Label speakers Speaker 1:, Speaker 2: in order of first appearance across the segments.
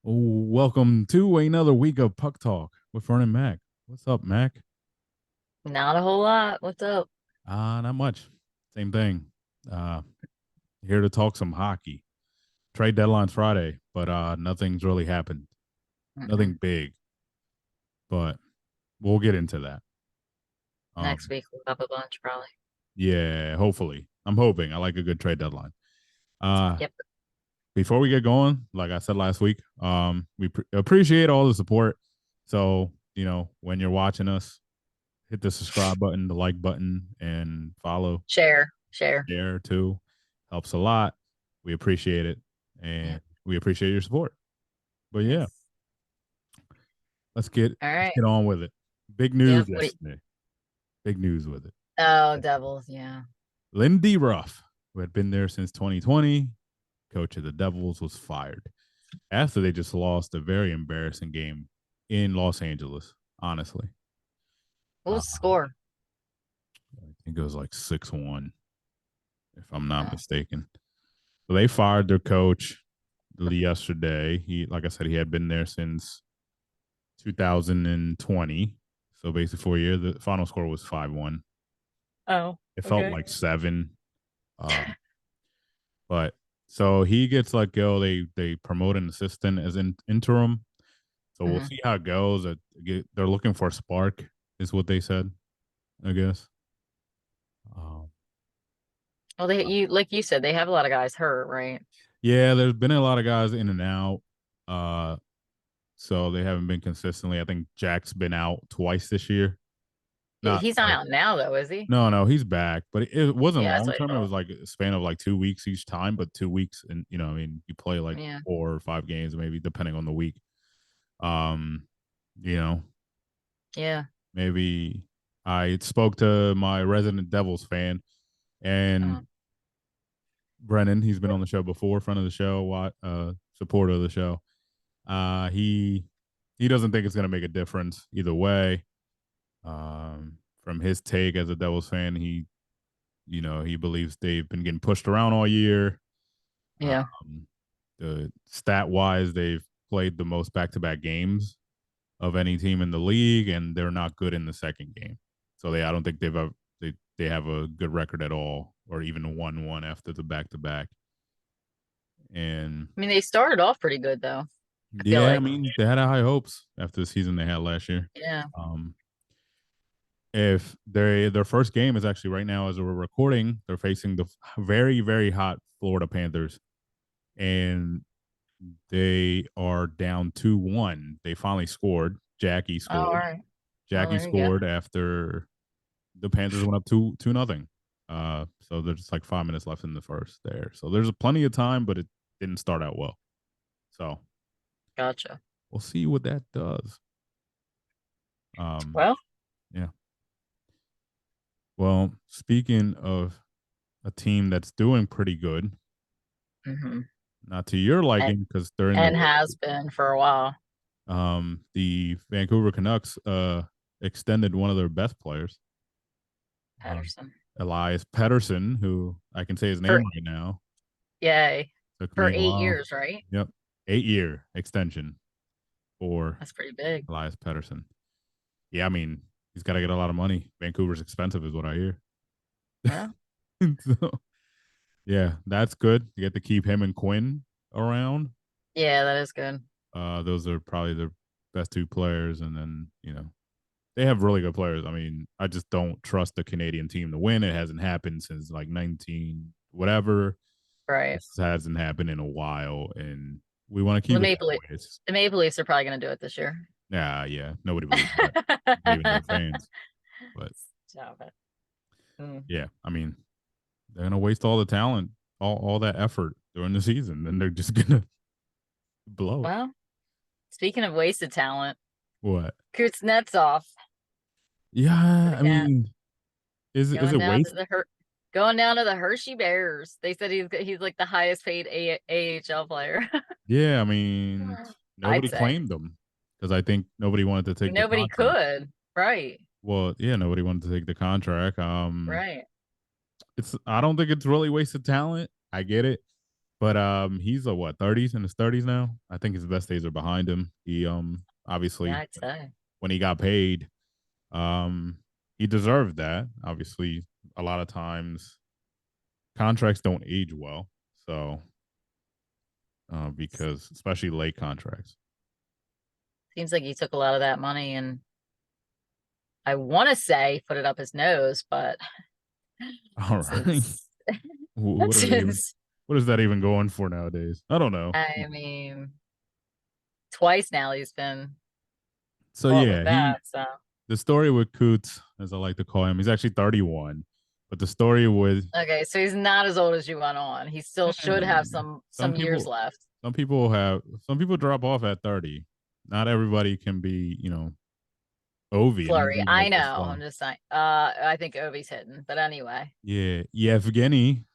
Speaker 1: Welcome to another week of Puck Talk with Fern and Mac. What's up, Mac?
Speaker 2: Not a whole lot. What's up?
Speaker 1: Not much. Same thing. Uh, Here to talk some hockey. Trade deadline's Friday, but nothing's really happened.
Speaker 2: Mm-mm.
Speaker 1: Nothing big, but we'll get into that.
Speaker 2: Next
Speaker 1: Um,
Speaker 2: week we'll have a bunch probably.
Speaker 1: yeah, hopefully. I'm hoping. I like a good trade deadline. Uh,
Speaker 2: Yep.
Speaker 1: Before we get going, like I said last week, we appreciate all the support. So, when you're watching us, hit the subscribe button, the like button, and follow.
Speaker 2: Share. Share.
Speaker 1: Share too. Helps a lot. We appreciate it.
Speaker 2: Yep.
Speaker 1: And we appreciate your support. But yeah,
Speaker 2: Yes.
Speaker 1: let's get
Speaker 2: All
Speaker 1: let's
Speaker 2: right.
Speaker 1: get on with it. Big
Speaker 2: Yep.
Speaker 1: news yesterday. Big news with it.
Speaker 2: Oh, Devils. Yeah.
Speaker 1: Lindy Ruff, who had been there since 2020, coach of the Devils, was fired after they just lost a very embarrassing game in Los Angeles, honestly.
Speaker 2: What
Speaker 1: Uh,
Speaker 2: was the score?
Speaker 1: I think it was like 6-1, if I'm not
Speaker 2: Oh.
Speaker 1: mistaken. So they fired their coach yesterday. Like I said, he had been there since 2020. So basically 4 years. The final score was 5-1.
Speaker 2: Oh,
Speaker 1: It felt
Speaker 2: okay.
Speaker 1: like seven. But so he gets let go. They promote an assistant as interim. So we'll
Speaker 2: hmm
Speaker 1: see how it goes. They're looking for a spark, is what they said, I guess. Um,
Speaker 2: Well, like you said, they have a lot of guys hurt, right?
Speaker 1: yeah, there's been a lot of guys in and out. Uh, so they haven't been consistently. I think Jack's been out twice this year. Not
Speaker 2: He's not
Speaker 1: like
Speaker 2: out now though, is he?
Speaker 1: no, he's back, but it wasn't
Speaker 2: Yeah, that's
Speaker 1: long
Speaker 2: what I
Speaker 1: term. It
Speaker 2: thought.
Speaker 1: was like a span of like 2 weeks each time, but 2 weeks, and I mean, you play like
Speaker 2: Yeah.
Speaker 1: 4 or 5 games, maybe depending on the week. Um, you know,
Speaker 2: Yeah.
Speaker 1: maybe I spoke to my resident Devils fan and
Speaker 2: Uh,
Speaker 1: Brennan. He's been on the show before, friend of the show, supporter of the show. He doesn't think it's going to make a difference either way. From his take as a Devils fan, he believes they've been getting pushed around all year.
Speaker 2: yeah.
Speaker 1: The stat wise, they've played the most back to back games of any team in the league, and they're not good in the second game. So I don't think they have a good record at all, or even won one after the back to back. And
Speaker 2: I mean, they started off pretty good though. I feel
Speaker 1: yeah, I
Speaker 2: like.
Speaker 1: mean they had high hopes after the season they had last year.
Speaker 2: Yeah.
Speaker 1: Um, if their first game is actually right now as we're recording, they're facing the very very hot Florida Panthers, and they are down 2-1. They finally scored. Jackie
Speaker 2: Oh, all
Speaker 1: scored.
Speaker 2: right. Well,
Speaker 1: Jackie
Speaker 2: there you go.
Speaker 1: scored after the Panthers went up 2 nothing. So there's like 5 minutes left in the first there. So there's plenty of time, but it didn't start out well. So
Speaker 2: Gotcha.
Speaker 1: we'll see what that does. Um,
Speaker 2: Well.
Speaker 1: yeah. Well, speaking of a team that's doing pretty good,
Speaker 2: hmm
Speaker 1: not to your
Speaker 2: And,
Speaker 1: liking because they're in the
Speaker 2: and has been for a while.
Speaker 1: the Vancouver Canucks extended one of their best players, um,
Speaker 2: Patterson.
Speaker 1: Elias Pettersson, who I can say his name
Speaker 2: For
Speaker 1: right now.
Speaker 2: Yay.
Speaker 1: Took
Speaker 2: For
Speaker 1: me a
Speaker 2: eight
Speaker 1: while.
Speaker 2: years, right?
Speaker 1: Yep, 8 year extension for
Speaker 2: That's pretty big.
Speaker 1: Elias Pettersson. Yeah, I mean he's got to get a lot of money. Vancouver's expensive, is what I hear.
Speaker 2: Well,
Speaker 1: So yeah, that's good. You get to keep him and Quinn around.
Speaker 2: yeah, that is good.
Speaker 1: Those are probably the best two players, and then they have really good players. I mean, I just don't trust the Canadian team to win. It hasn't happened since like 19 whatever.
Speaker 2: Right.
Speaker 1: This hasn't happened in a while, and we want to
Speaker 2: The
Speaker 1: keep it that
Speaker 2: Maple Leaf,
Speaker 1: way. It's
Speaker 2: the Maple Leafs are probably going to do it this year.
Speaker 1: yeah, nobody believes that, not even their fans. But
Speaker 2: Stop it. Mm.
Speaker 1: yeah, I mean, they're gonna waste all the talent, all that effort during the season, then they're just gonna blow.
Speaker 2: Well, speaking of wasted talent,
Speaker 1: What?
Speaker 2: Kuznetsov for
Speaker 1: Yeah,
Speaker 2: the
Speaker 1: I
Speaker 2: cat
Speaker 1: mean, is
Speaker 2: going
Speaker 1: it
Speaker 2: down to
Speaker 1: waste?
Speaker 2: going down to the Hershey Bears. They said he's like the highest paid AHL player.
Speaker 1: Yeah, I mean,
Speaker 2: I'd
Speaker 1: nobody
Speaker 2: say
Speaker 1: claimed them because I think nobody wanted to take the
Speaker 2: nobody
Speaker 1: contract.
Speaker 2: could. Right.
Speaker 1: Well, yeah, nobody wanted to take the contract.
Speaker 2: Right.
Speaker 1: I don't think it's really wasted talent. I get it. But he's a what, 30s, in his 30s now. I think his best days are behind him. He
Speaker 2: Yeah,
Speaker 1: obviously
Speaker 2: I'd say.
Speaker 1: when he got paid, um he deserved that. Obviously, a lot of times contracts don't age well. So because especially late contracts.
Speaker 2: Seems like he took a lot of that money and I want to say put it up his nose, but
Speaker 1: All right.
Speaker 2: since
Speaker 1: What are they even
Speaker 2: since
Speaker 1: what is that even going for nowadays? I don't know.
Speaker 2: I mean twice now he's been
Speaker 1: So
Speaker 2: caught with
Speaker 1: yeah, he
Speaker 2: that. So
Speaker 1: the story with Coots, as I like to call him, he's actually 31. But the story with
Speaker 2: okay, so he's not as old as you went on. He still should have
Speaker 1: some
Speaker 2: some years
Speaker 1: people
Speaker 2: left.
Speaker 1: some people drop off at 30. Not everybody can be, Ovi, and he's
Speaker 2: Flurry.
Speaker 1: in
Speaker 2: I
Speaker 1: like the
Speaker 2: know. I'm
Speaker 1: slump.
Speaker 2: just saying. I think Ovi's hidden. But anyway.
Speaker 1: Yeah, Yevgeny,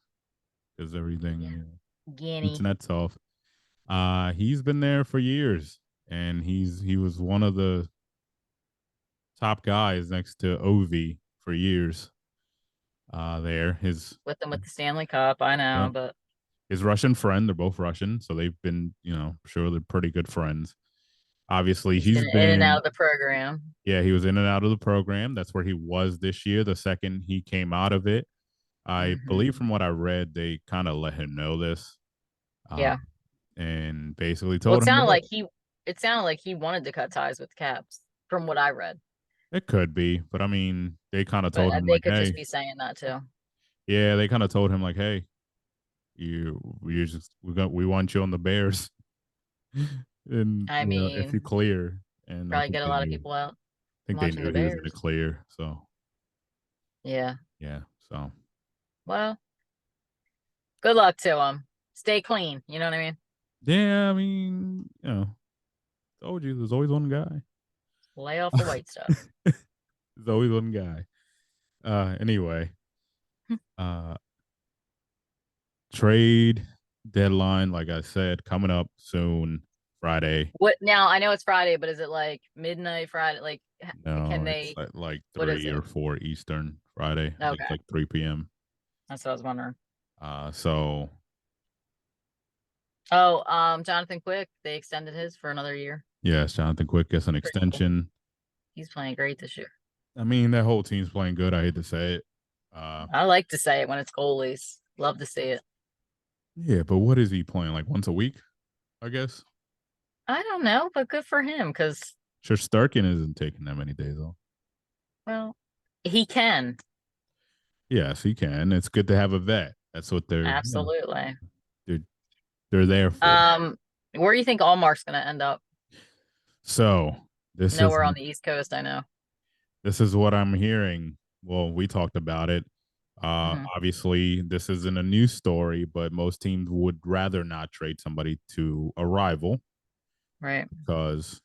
Speaker 1: because
Speaker 2: Yeah.
Speaker 1: everything,
Speaker 2: Guinea.
Speaker 1: internet's off. He's been there for years, and he was one of the top guys next to Ovi for years. There,
Speaker 2: With them with the Stanley Cup. I know,
Speaker 1: uh,
Speaker 2: but
Speaker 1: his Russian friend. They're both Russian, so they've been, sure they're pretty good friends. Obviously,
Speaker 2: he's
Speaker 1: he's
Speaker 2: been in and out
Speaker 1: been,
Speaker 2: of the program.
Speaker 1: yeah, he was in and out of the program. That's where he was this year. The second he came out of it, I believe
Speaker 2: Hmm.
Speaker 1: from what I read, they kind of let him know this, uh,
Speaker 2: Yeah.
Speaker 1: and basically
Speaker 2: Well,
Speaker 1: told him, look,
Speaker 2: it sounded like he wanted to cut ties with the Caps, from what I read.
Speaker 1: it could be, but I mean, they kind of
Speaker 2: But
Speaker 1: told him
Speaker 2: they
Speaker 1: like,
Speaker 2: could just
Speaker 1: hey,
Speaker 2: be saying that too.
Speaker 1: yeah, they kind of told him like, hey, we want you on the Bears, and
Speaker 2: I
Speaker 1: if you
Speaker 2: mean,
Speaker 1: clear, and
Speaker 2: probably get a lot of people out
Speaker 1: I think they
Speaker 2: watching
Speaker 1: knew
Speaker 2: the
Speaker 1: he was going to
Speaker 2: Bears.
Speaker 1: clear, so
Speaker 2: Yeah.
Speaker 1: yeah, so
Speaker 2: Well, good luck to him. Stay clean. You know what I mean?
Speaker 1: yeah, I mean, told you, there's always one guy.
Speaker 2: Lay off the white stuff.
Speaker 1: There's always one guy. Anyway, uh, trade deadline, like I said, coming up soon, Friday.
Speaker 2: What now? I know it's Friday, but is it like midnight Friday? Like, can
Speaker 1: No, it's
Speaker 2: they?
Speaker 1: like
Speaker 2: What is
Speaker 1: three
Speaker 2: it?
Speaker 1: or four Eastern Friday. I think it's
Speaker 2: Okay,
Speaker 1: like 3 p.m.
Speaker 2: that's what I was wondering.
Speaker 1: So
Speaker 2: Oh, Jonathan Quick, they extended his for another year.
Speaker 1: yes, Jonathan Quick gets an
Speaker 2: Pretty cool.
Speaker 1: extension.
Speaker 2: He's playing great this year.
Speaker 1: I mean, that whole team's playing good. I hate to say it.
Speaker 2: I like to say it when it's goalies. Love to see it.
Speaker 1: Yeah, but what is he playing, like once a week? I guess.
Speaker 2: I don't know, but good for him because,
Speaker 1: Sure, Starkin isn't taking that many days off.
Speaker 2: well, he can.
Speaker 1: Yes, he can. It's good to have a vet. That's what
Speaker 2: Absolutely.
Speaker 1: they're they're there for.
Speaker 2: Um, where do you think Allmark's going to end up?
Speaker 1: So this is
Speaker 2: Nowhere on the East Coast, I know.
Speaker 1: this is what I'm hearing. Well, we talked about it.
Speaker 2: Hmm.
Speaker 1: Obviously, this isn't a new story, but most teams would rather not trade somebody to a rival
Speaker 2: Right.
Speaker 1: because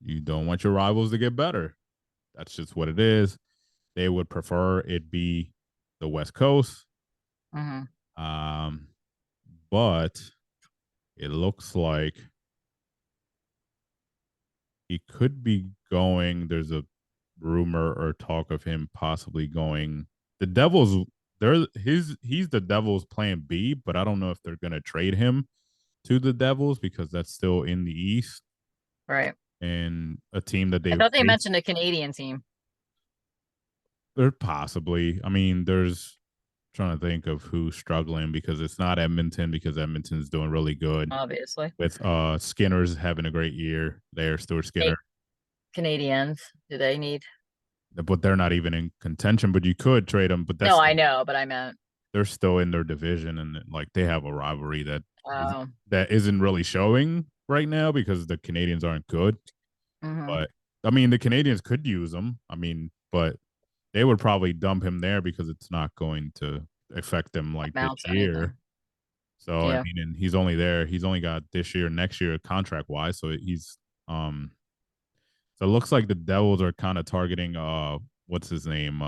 Speaker 1: you don't want your rivals to get better. That's just what it is. They would prefer it be the West Coast.
Speaker 2: Hmm.
Speaker 1: Um, but it looks like he could be going. There's a rumor or talk of him possibly going. The Devils, he's the Devils plan B, but I don't know if they're gonna trade him to the Devils because that's still in the East
Speaker 2: Right.
Speaker 1: and a team that
Speaker 2: I
Speaker 1: they've
Speaker 2: thought they
Speaker 1: faced.
Speaker 2: mentioned a Canadian team,
Speaker 1: They're possibly. I mean, there's trying to think of who's struggling because it's not Edmonton because Edmonton's doing really good
Speaker 2: obviously.
Speaker 1: with Skinner's having a great year there, Stuart Skinner.
Speaker 2: Canadians. Do they need?
Speaker 1: But they're not even in contention. But you could trade them, but
Speaker 2: No,
Speaker 1: that's
Speaker 2: I know, but I meant.
Speaker 1: they're still in their division and like they have a rivalry is
Speaker 2: Um,
Speaker 1: that isn't really showing right now because the Canadians aren't good.
Speaker 2: mhm.
Speaker 1: But I mean, the Canadians could use him. I mean, but they would probably dump him there because it's not going to affect them like this
Speaker 2: Amounts to
Speaker 1: year.
Speaker 2: anything.
Speaker 1: So I
Speaker 2: Yeah.
Speaker 1: mean, and he's only there. He's only got this year, next year contract wise. So he's So it looks like the Devils are kind of targeting what's his name?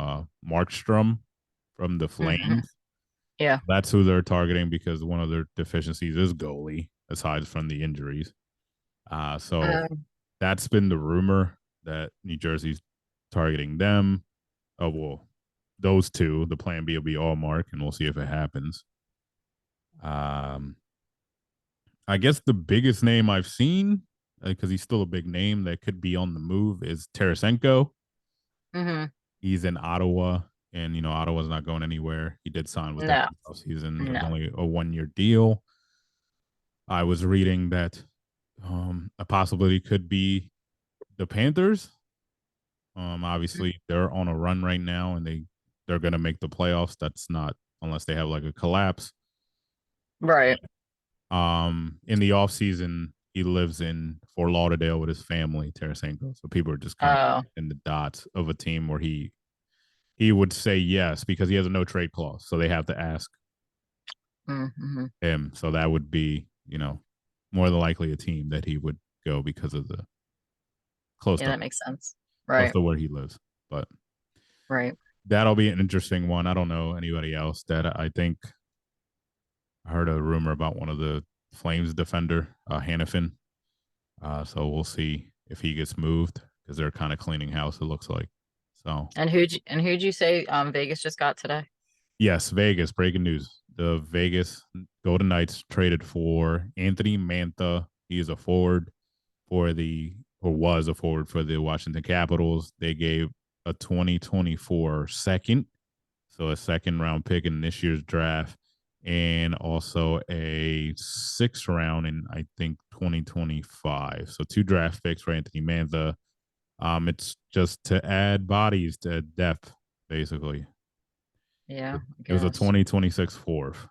Speaker 1: Markstrom from the
Speaker 2: Hmm.
Speaker 1: Flames.
Speaker 2: Yeah.
Speaker 1: That's who they're targeting because one of their deficiencies is goalie, aside from the injuries. So
Speaker 2: Um,
Speaker 1: that's been the rumor that New Jersey's targeting them. Oh well, those two. The plan B will be all Mark, and we'll see if it happens. Um, I guess the biggest name I've seen, because he's still a big name that could be on the move, is Tarasenko.
Speaker 2: Mm-hmm.
Speaker 1: He's in Ottawa, and Ottawa's not going anywhere. He did sign with them
Speaker 2: No,
Speaker 1: this season. It was
Speaker 2: no.
Speaker 1: only a 1 year deal. I was reading that a possibility could be the Panthers. Obviously they're on a run right now, and they're gonna make the playoffs. That's not unless they have like a collapse.
Speaker 2: Right.
Speaker 1: In the off season, he lives in Fort Lauderdale with his family, Tarasenko. So people are just kind of
Speaker 2: Oh.
Speaker 1: in the dots of a team where he would say yes because he has a no trade clause. So they have to ask
Speaker 2: Mm-hmm.
Speaker 1: him. So that would be, more than likely a team that he would go because of the close
Speaker 2: Yeah,
Speaker 1: to
Speaker 2: that makes sense.
Speaker 1: close
Speaker 2: Right.
Speaker 1: to where he lives. But
Speaker 2: Right.
Speaker 1: that'll be an interesting one. I don't know anybody else that I think I heard a rumor about one of the Flames defender, Hannafin. So we'll see if he gets moved because they're kind of cleaning house. It looks like. So
Speaker 2: And who'd you say Vegas just got today?
Speaker 1: yes, Vegas. Breaking news: the Vegas Golden Knights traded for Anthony Mantha. He is a forward for the or was a forward for the Washington Capitals. They gave a 2024 second, so a second round pick in this year's draft, and also a sixth round in I think 2025. So two draft picks for Anthony Mantha. It's just to add bodies to depth, basically.
Speaker 2: Yeah, I
Speaker 1: It was a
Speaker 2: guess.
Speaker 1: 2026 fourth.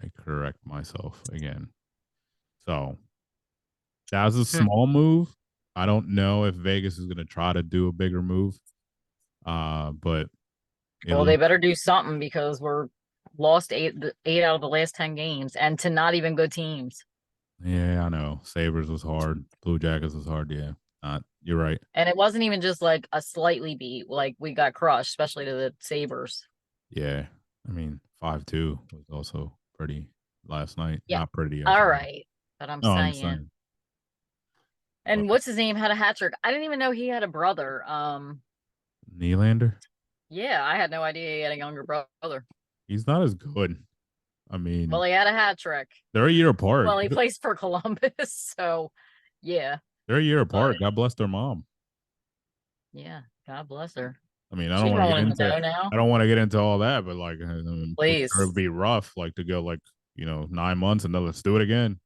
Speaker 1: I correct myself again. So that was a
Speaker 2: Hmm.
Speaker 1: small move. I don't know if Vegas is going to try to do a bigger move. But it
Speaker 2: Well, they
Speaker 1: looks,
Speaker 2: better do something because we're lost eight out of the last 10 games and to not even good teams.
Speaker 1: yeah, I know. Sabres was hard. Blue Jackets was hard. Yeah. You're right.
Speaker 2: And it wasn't even just like a slightly beat, like we got crushed, especially to the Sabres.
Speaker 1: Yeah. I mean, 5-2 was also pretty last night.
Speaker 2: Yeah.
Speaker 1: Not pretty, I
Speaker 2: All
Speaker 1: should.
Speaker 2: right. But I'm
Speaker 1: No, I'm
Speaker 2: saying.
Speaker 1: saying. But
Speaker 2: And what's his name had a hat trick. I didn't even know he had a brother.
Speaker 1: Nylander,
Speaker 2: Yeah, I had no idea he had a younger brother.
Speaker 1: he's not as good. I
Speaker 2: Well,
Speaker 1: mean,
Speaker 2: he had a hat trick.
Speaker 1: they're a year apart.
Speaker 2: Well, he plays for Columbus, so yeah.
Speaker 1: They're a year
Speaker 2: But
Speaker 1: apart. God bless their mom.
Speaker 2: yeah, God bless her.
Speaker 1: I mean,
Speaker 2: She's rolling in the dough now.
Speaker 1: I don't want to get into all that, but like, I'm sure it'd
Speaker 2: Please.
Speaker 1: be rough, like to go like 9 months and then let's do it again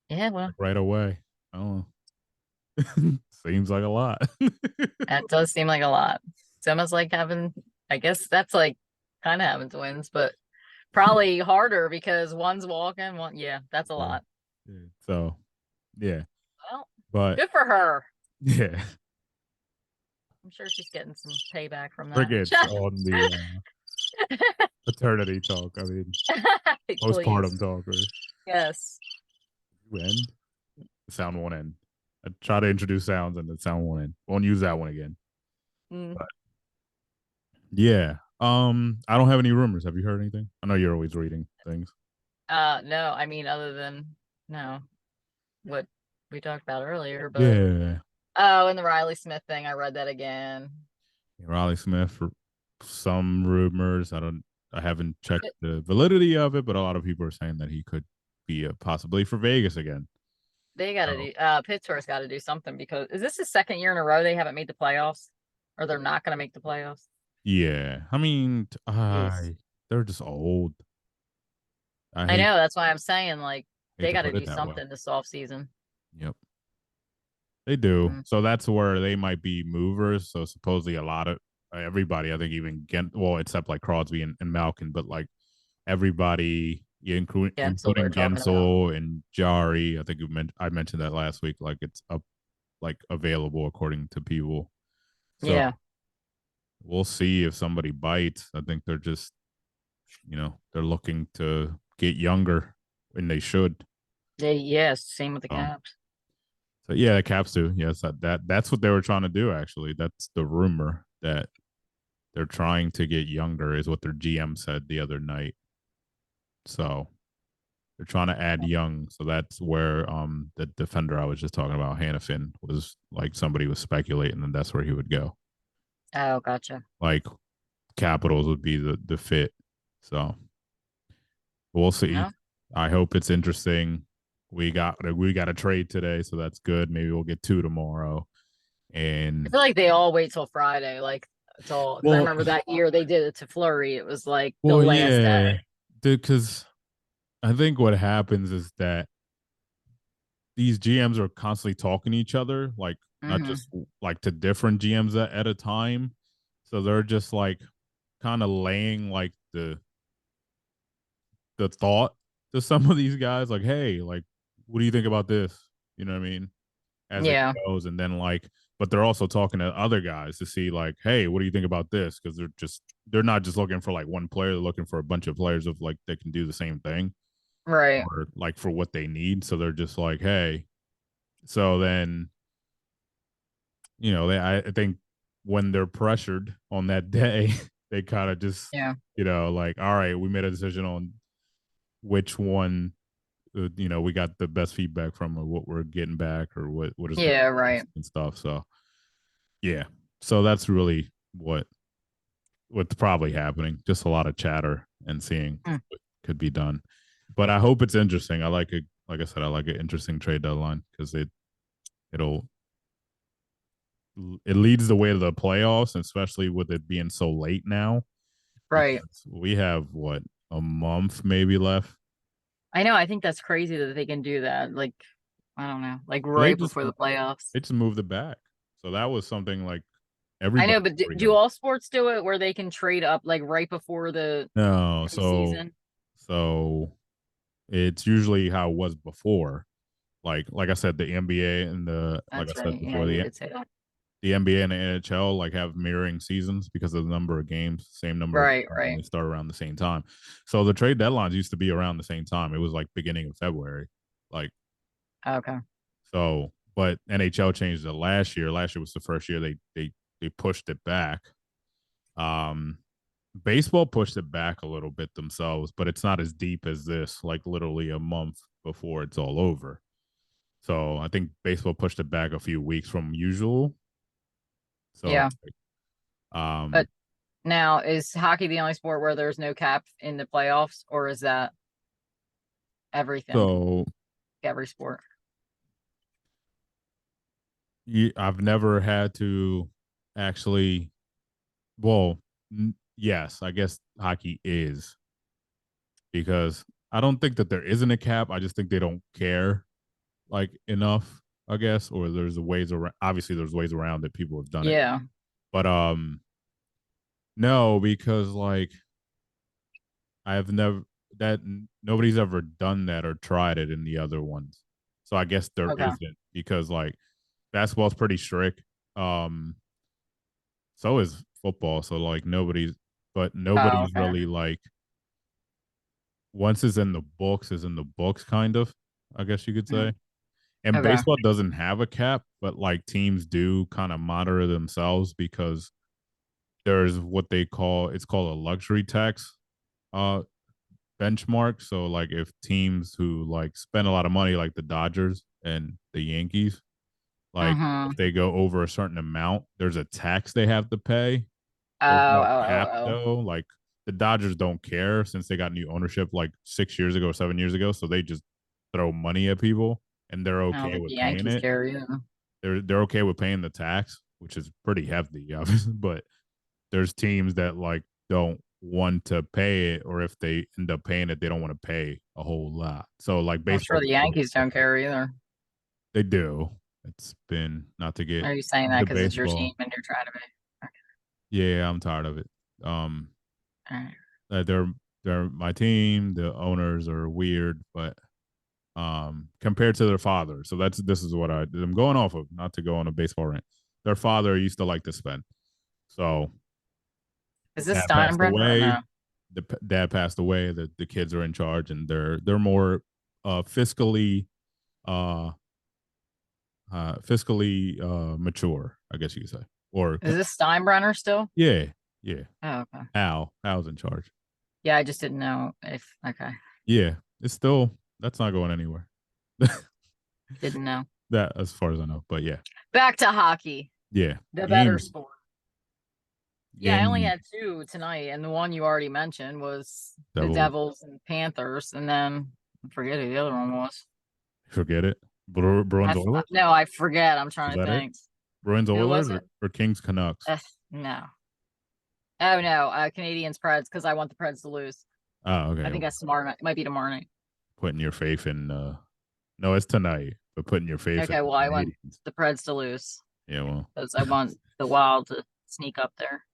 Speaker 2: Yeah, well,
Speaker 1: like, right away. I don't know. Seems like a lot.
Speaker 2: that does seem like a lot. It's almost like having, I guess that's like kind of having twins, but probably harder because one's walking, yeah, that's a
Speaker 1: Yeah.
Speaker 2: lot.
Speaker 1: Yeah. So yeah,
Speaker 2: Well,
Speaker 1: but
Speaker 2: good for her.
Speaker 1: yeah,
Speaker 2: I'm sure she's getting some payback from that.
Speaker 1: crickets on the paternity talk. I mean, postpartum
Speaker 2: Please.
Speaker 1: talk. Right?
Speaker 2: Yes.
Speaker 1: You end. The sound won't end. I try to introduce sounds and the sound won't end. Won't use that one again.
Speaker 2: Mm.
Speaker 1: But yeah. I don't have any rumors. Have you heard anything? I know you're always reading things.
Speaker 2: No, I mean, other than, no, what we talked about earlier, but
Speaker 1: Yeah.
Speaker 2: oh, and the Riley Smith thing, I read that again.
Speaker 1: Riley Smith for some rumors. I haven't checked the validity of it, but a lot of people are saying that he could be a possibility for Vegas again.
Speaker 2: They got to
Speaker 1: So
Speaker 2: do, Pittsburgh's got to do something because is this the second year in a row they haven't made the playoffs or they're not going to make the playoffs?
Speaker 1: yeah, I mean,
Speaker 2: Jeez.
Speaker 1: they're just old. I
Speaker 2: I
Speaker 1: hate
Speaker 2: know. That's why I'm saying like
Speaker 1: hate
Speaker 2: they
Speaker 1: to
Speaker 2: got to
Speaker 1: put it
Speaker 2: do
Speaker 1: that way.
Speaker 2: something this off season.
Speaker 1: Yep, they do.
Speaker 2: Mm.
Speaker 1: So that's where they might be movers. So supposedly a lot of everybody, I think even well, except like Crosby and Malkin, but like everybody,
Speaker 2: Gensel they're
Speaker 1: including
Speaker 2: talking about.
Speaker 1: Gensel and Jari. I think I mentioned that last week. Like it's up, like available according to people. So
Speaker 2: Yeah.
Speaker 1: we'll see if somebody bites. I think they're just, they're looking to get younger, and they should.
Speaker 2: Yes. Same with the
Speaker 1: Um,
Speaker 2: Caps.
Speaker 1: so yeah, the Caps do. Yes, that's what they were trying to do. Actually, that's the rumor that they're trying to get younger, is what their GM said the other night. So they're trying to add young. So that's where the defender I was just talking about, Hannafin, was like somebody was speculating, and that's where he would go.
Speaker 2: Oh, gotcha.
Speaker 1: Like Capitals would be the fit. So we'll see.
Speaker 2: No.
Speaker 1: I hope it's interesting. we got a trade today, so that's good. Maybe we'll get two tomorrow.
Speaker 2: I
Speaker 1: And
Speaker 2: feel like they all wait till Friday, like it's all because I
Speaker 1: well,
Speaker 2: remember that year they did it to Flurry. It was like the
Speaker 1: well,
Speaker 2: last day.
Speaker 1: yeah, because I think what happens is that these GMs are constantly talking to each other, like not
Speaker 2: Hmm.
Speaker 1: just like to different GMs at a time. So they're just like kind of laying like the thought to some of these guys, like, hey, like, what do you think about this? You know what I mean? As it
Speaker 2: Yeah,
Speaker 1: goes, and then like, but they're also talking to other guys to see like, hey, what do you think about this? Because they're not just looking for like one player, they're looking for a bunch of players of like that can do the same thing
Speaker 2: right.
Speaker 1: or like for what they need. So they're just like, hey, so then I think when they're pressured on that day, they kind of just
Speaker 2: Yeah,
Speaker 1: like, all right, we made a decision on which one we got the best feedback from or what we're getting back or what is going
Speaker 2: yeah,
Speaker 1: to
Speaker 2: right.
Speaker 1: last and stuff. So yeah, so that's really what's probably happening. Just a lot of chatter and seeing
Speaker 2: Hmm.
Speaker 1: what could be done. But I hope it's interesting. I like it. Like I said, I like an interesting trade deadline because it'll it leads the way to the playoffs, especially with it being so late now.
Speaker 2: Right.
Speaker 1: Because we have what, a month maybe left.
Speaker 2: I know. I think that's crazy that they can do that. Like, I don't know, like
Speaker 1: Well,
Speaker 2: right before the playoffs.
Speaker 1: they just moved it back. So that was something like
Speaker 2: I know,
Speaker 1: everybody
Speaker 2: but do
Speaker 1: agreed.
Speaker 2: all sports do it where they can trade up like right before the
Speaker 1: No,
Speaker 2: preseason?
Speaker 1: so it's usually how it was before. Like I said, the NBA and the like I
Speaker 2: That's
Speaker 1: said
Speaker 2: right. Yeah,
Speaker 1: before,
Speaker 2: you did say that.
Speaker 1: the NBA and the NHL like have mirroring seasons because of the number of games, same number of
Speaker 2: Right,
Speaker 1: games, and
Speaker 2: right.
Speaker 1: they start around the same time. So the trade deadlines used to be around the same time. It was like beginning of February. Like
Speaker 2: Okay.
Speaker 1: so, but NHL changed it last year. Last year was the first year they pushed it back. Um Baseball pushed it back a little bit themselves, but it's not as deep as this, like literally a month before it's all over. So I think baseball pushed it back a few weeks from usual. So
Speaker 2: Yeah.
Speaker 1: it's like,
Speaker 2: But now is hockey the only sport where there's no cap in the playoffs, or is that everything?
Speaker 1: so
Speaker 2: Every sport?
Speaker 1: I've never had to actually, well, yes, I guess hockey is because I don't think that there isn't a cap. I just think they don't care like enough, I guess, or there's ways around. Obviously, there's ways around that people have done it,
Speaker 2: Yeah.
Speaker 1: but no, because like I have never that nobody's ever done that or tried it in the other ones. So I guess there
Speaker 2: Okay.
Speaker 1: isn't because like basketball's pretty strict. Um, so is football. So like
Speaker 2: Oh,
Speaker 1: nobody's
Speaker 2: okay.
Speaker 1: really like once is in the books kind of, I guess you could
Speaker 2: Mm,
Speaker 1: say. And
Speaker 2: okay.
Speaker 1: baseball doesn't have a cap, but like teams do kind of monitor themselves because there's what they call it's called a luxury tax uh benchmark. So like if teams who like spend a lot of money like the Dodgers and the Yankees, like
Speaker 2: Mm-hmm.
Speaker 1: if they go over a certain amount, there's a tax they have to pay.
Speaker 2: Oh,
Speaker 1: There's no
Speaker 2: oh,
Speaker 1: cap
Speaker 2: oh, oh.
Speaker 1: though. Like the Dodgers don't care since they got new ownership like 6 years ago, 7 years ago. So they just throw money at people and they're
Speaker 2: I don't
Speaker 1: okay
Speaker 2: think the
Speaker 1: with paying
Speaker 2: Yankees
Speaker 1: it.
Speaker 2: care either.
Speaker 1: They're okay with paying the tax, which is pretty hefty, obviously. But there's teams that like don't want to pay it, or if they end up paying it, they don't want to pay a whole lot. So like
Speaker 2: I'm sure
Speaker 1: baseball,
Speaker 2: the Yankees don't care either.
Speaker 1: they do. It's been not to get
Speaker 2: Are you saying that
Speaker 1: the
Speaker 2: because it's your team
Speaker 1: baseball.
Speaker 2: and you're trying to be? Okay.
Speaker 1: Yeah, I'm tired of it. Um,
Speaker 2: All right.
Speaker 1: they're my team. The owners are weird, but compared to their father, so this is what I'm going off of. Not to go on a baseball rant. Their father used to like to spend. So
Speaker 2: Is this
Speaker 1: dad passed
Speaker 2: Steinbrenner or
Speaker 1: away.
Speaker 2: no?
Speaker 1: Dad passed away. The kids are in charge, and they're more fiscally uh mature, I guess you could say. Or
Speaker 2: Is this Steinbrenner still?
Speaker 1: yeah, yeah.
Speaker 2: Oh, okay.
Speaker 1: Hal's in charge.
Speaker 2: Yeah, I just didn't know if okay.
Speaker 1: Yeah, it's still that's not going anywhere.
Speaker 2: Didn't know.
Speaker 1: That as far as I know, but yeah,
Speaker 2: Back to hockey,
Speaker 1: yeah.
Speaker 2: the better
Speaker 1: Game
Speaker 2: sport. Yeah, I only
Speaker 1: game
Speaker 2: had two tonight, and the one you already mentioned was the
Speaker 1: Devils.
Speaker 2: Devils and Panthers, and then I forget who the other one was.
Speaker 1: Forget it. Bruins Oilers.
Speaker 2: No, I forget. I'm
Speaker 1: Is
Speaker 2: trying to
Speaker 1: that it?
Speaker 2: think.
Speaker 1: Bruins
Speaker 2: Who
Speaker 1: Oilers
Speaker 2: was it?
Speaker 1: or Kings Canucks?
Speaker 2: No. Oh no, Canadians Preds because I want the Preds to lose.
Speaker 1: Oh,
Speaker 2: I
Speaker 1: okay.
Speaker 2: think that's tomorrow night. It might be tomorrow night.
Speaker 1: Putting your faith in. No, it's tonight. But putting your faith in
Speaker 2: Okay,
Speaker 1: the
Speaker 2: well I want
Speaker 1: Canadians.
Speaker 2: the Preds to lose
Speaker 1: Yeah, well,
Speaker 2: because I want the Wild to sneak up there.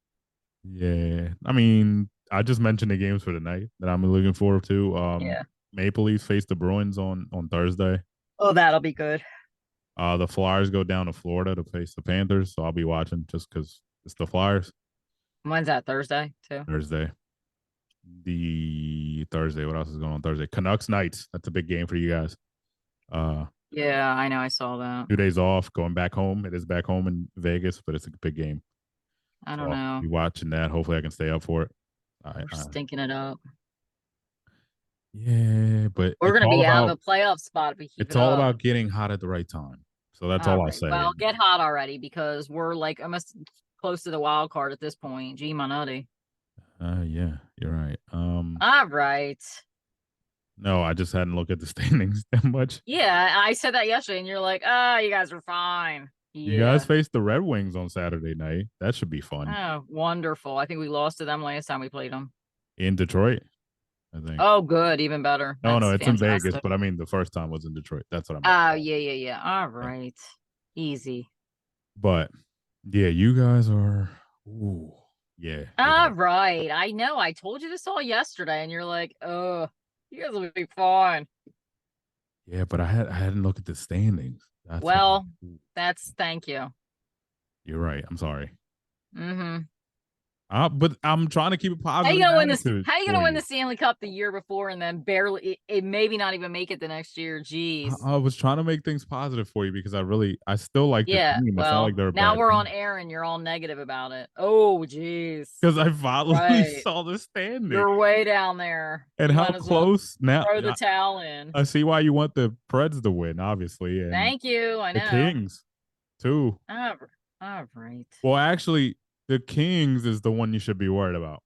Speaker 1: yeah. I mean, I just mentioned the games for tonight that I'm looking forward to.
Speaker 2: Yeah.
Speaker 1: Maple Leafs face the Bruins on Thursday.
Speaker 2: Oh, that'll be good.
Speaker 1: The Flyers go down to Florida to face the Panthers, so I'll be watching just because it's the Flyers.
Speaker 2: When's that? Thursday too?
Speaker 1: Thursday. The Thursday. What else is going on Thursday? Canucks Knights. That's a big game for you guys. Uh,
Speaker 2: Yeah, I know. I saw that.
Speaker 1: 2 days off, going back home. It is back home in Vegas, but it's a big game.
Speaker 2: I
Speaker 1: So
Speaker 2: don't
Speaker 1: I'll
Speaker 2: know.
Speaker 1: be watching that. Hopefully, I can stay up for it.
Speaker 2: We're stinking it up.
Speaker 1: Yeah, but
Speaker 2: We're gonna be out of a playoff spot if we keep
Speaker 1: it's
Speaker 2: it
Speaker 1: all
Speaker 2: up.
Speaker 1: about getting hot at the right time. So that's
Speaker 2: All
Speaker 1: all I'll
Speaker 2: right.
Speaker 1: say.
Speaker 2: Well, get hot already because we're like almost close to the wild card at this point. Gee, my nutty.
Speaker 1: Yeah, you're right.
Speaker 2: All right.
Speaker 1: No, I just hadn't looked at the standings that much.
Speaker 2: Yeah, I said that yesterday, and you're like, you guys are fine.
Speaker 1: You guys
Speaker 2: Yeah.
Speaker 1: face the Red Wings on Saturday night. That should be fun.
Speaker 2: Oh, wonderful. I think we lost to them last time we played them.
Speaker 1: In Detroit, I think.
Speaker 2: Oh, good. Even better.
Speaker 1: No,
Speaker 2: That's
Speaker 1: it's in Vegas,
Speaker 2: fantastic.
Speaker 1: but I mean the first time was in Detroit. That's what I meant.
Speaker 2: Oh, yeah. All right. Easy.
Speaker 1: But yeah, you guys are. Ooh, yeah.
Speaker 2: All right. I know. I told you this all yesterday, and you're like, oh, you guys will be fine.
Speaker 1: Yeah, but I hadn't looked at the standings.
Speaker 2: Well, thank you.
Speaker 1: You're right. I'm sorry.
Speaker 2: Mm-hmm.
Speaker 1: But I'm trying to keep a
Speaker 2: How
Speaker 1: positive
Speaker 2: you gonna win this?
Speaker 1: attitude
Speaker 2: How you
Speaker 1: for
Speaker 2: gonna win
Speaker 1: you.
Speaker 2: the Stanley Cup the year before and then barely it maybe not even make it the next year? Jeez.
Speaker 1: I was trying to make things positive for you because I still like the
Speaker 2: Yeah.
Speaker 1: team. It's not
Speaker 2: Well,
Speaker 1: like they're a
Speaker 2: now
Speaker 1: bad
Speaker 2: we're on
Speaker 1: team.
Speaker 2: air and you're all negative about it. Oh, jeez.
Speaker 1: Because I finally
Speaker 2: Right.
Speaker 1: saw the standing.
Speaker 2: You're way down there.
Speaker 1: And
Speaker 2: You
Speaker 1: how
Speaker 2: might as well
Speaker 1: close now?
Speaker 2: throw the towel in.
Speaker 1: I see why you want the Preds to win, obviously, and
Speaker 2: Thank you. I
Speaker 1: the
Speaker 2: know.
Speaker 1: Kings too.
Speaker 2: All right.
Speaker 1: Well, actually, the Kings is the one you should be worried about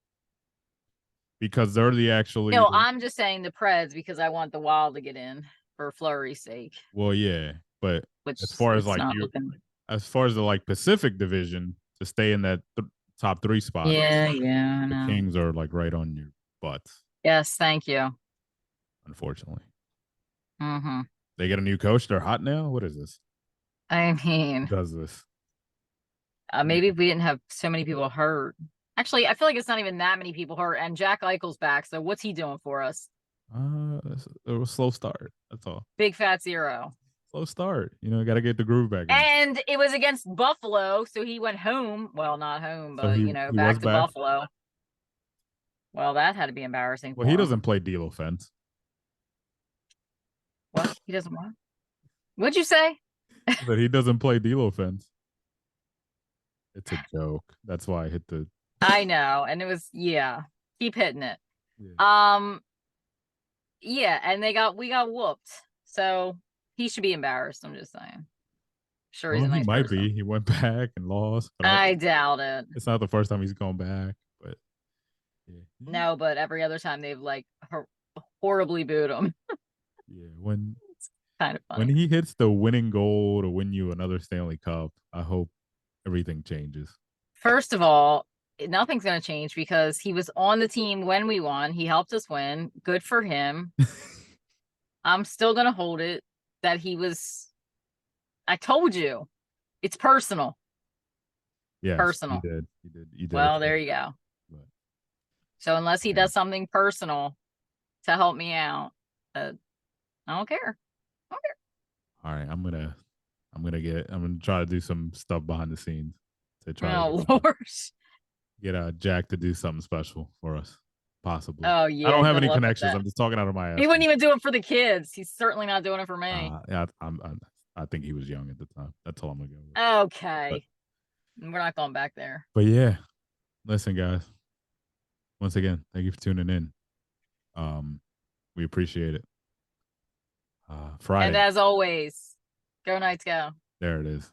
Speaker 1: because they're
Speaker 2: No, I'm just saying the Preds because I want the Wild to get in for Flurry's sake.
Speaker 1: Well, yeah, but
Speaker 2: Which
Speaker 1: as far as
Speaker 2: it's
Speaker 1: like
Speaker 2: not looking.
Speaker 1: as far as the like Pacific Division to stay in that top 3 spot,
Speaker 2: Yeah, I
Speaker 1: the
Speaker 2: know.
Speaker 1: Kings are like right on your butts.
Speaker 2: Yes, thank you.
Speaker 1: Unfortunately,
Speaker 2: Mm-hmm.
Speaker 1: they get a new coach. They're hot now. What is this?
Speaker 2: I
Speaker 1: Who
Speaker 2: mean,
Speaker 1: does this?
Speaker 2: maybe if we didn't have so many people hurt. Actually, I feel like it's not even that many people hurt, and Jack Eichel's back. So what's he doing for us?
Speaker 1: It was a slow start. That's all.
Speaker 2: Big fat zero.
Speaker 1: Slow start. Got to get the groove back in.
Speaker 2: And it was against Buffalo, so he went home. Well, not home, but
Speaker 1: he
Speaker 2: back to Buffalo. Well, that had to be embarrassing.
Speaker 1: Well, he doesn't play deal offense.
Speaker 2: What? He doesn't what? What'd you say?
Speaker 1: But he doesn't play deal offense. It's a joke. That's why I hit the.
Speaker 2: I know, and it was keep hitting it. Yeah. Yeah, and we got whooped, so he should be embarrassed. I'm just saying. Sure, he's a nice
Speaker 1: he might
Speaker 2: person.
Speaker 1: be. He went back and lost.
Speaker 2: I doubt it.
Speaker 1: It's not the first time he's gone back, but
Speaker 2: yeah. No, but every other time they've like horribly booed him.
Speaker 1: Yeah, when
Speaker 2: it's kind of funny.
Speaker 1: When he hits the winning goal to win you another Stanley Cup, I hope everything changes.
Speaker 2: First of all, nothing's going to change because he was on the team when we won. He helped us win. Good for him. I'm still going to hold it that he was. I told you, it's personal.
Speaker 1: Yeah,
Speaker 2: personal.
Speaker 1: You did.
Speaker 2: Well, there you go. But, so unless he does something personal to help me out, I don't care.
Speaker 1: All right, I'm gonna try to do some stuff behind the scenes to try.
Speaker 2: Oh Lord.
Speaker 1: Get Jack to do something special for us, possibly.
Speaker 2: Oh yeah.
Speaker 1: I don't have any connections. I'm just talking out of my ass.
Speaker 2: He wouldn't even do it for the kids. He's certainly not doing it for me.
Speaker 1: Yeah, I think he was young at the time. That's all I'm gonna go with.
Speaker 2: Okay. But, we're not going back there.
Speaker 1: But yeah, listen, guys. Once again, thank you for tuning in. We appreciate it. Friday.
Speaker 2: And as always, go Knights go.
Speaker 1: There it is.